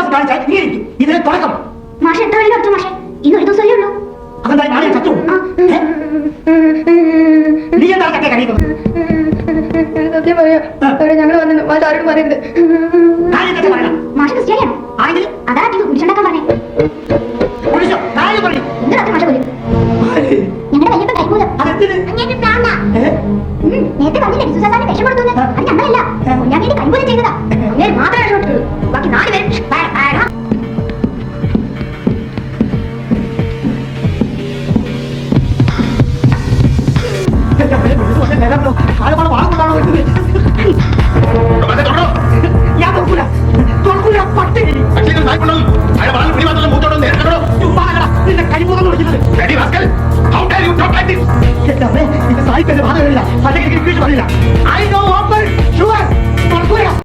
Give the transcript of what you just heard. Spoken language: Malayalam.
വിശ്വാസം കാണിച്ചാൽ ഇങ്ങനെയിരിക്കും. ഇതിന് തുടക്കം. മാഷെ എത്ര വഴി കടത്തു മാഷെ? ഇന്ന് ഒരു ദിവസമല്ലേ ഉള്ളൂ. അതെന്താ നാളെ ചത്തു? നീ എന്താ ചക്കെ കഴിയുന്നത്? സത്യം പറയാ, ഞങ്ങൾ വന്നു മാഷ് ആരോടും പറയരുത്. മാഷ് ക്രിസ്ത്യാനിയാണോ? അതാ കുടിച്ചുണ്ടാക്കാൻ പറഞ്ഞേ. എന്തിനാ മാഷ പോലും ഞങ്ങളുടെ വയ്യപ്പൻ കൈമൂലം നേരത്തെ പറഞ്ഞില്ലേ വിശ്വാസാന്റെ വിഷം കൊടുത്തു. അത് ഞങ്ങളല്ല, ഞാൻ വേണ്ടി കൈമൂലം ചെയ്തതാ. അങ്ങനെ മാത്രമേ രക്ഷപ്പെട്ടുള്ളൂ. ബാക്കി 4 പേരും ഞാൻ തുറക്കൂല, തുറക്കൂല. പട്ടി നിന്റെ കൈമുറന്ന് വിളിക്കുന്നത് സായിപ്പന്റെ ഭാഗമില്ല. അല്ലെങ്കിൽ പറയില്ല. I know open sure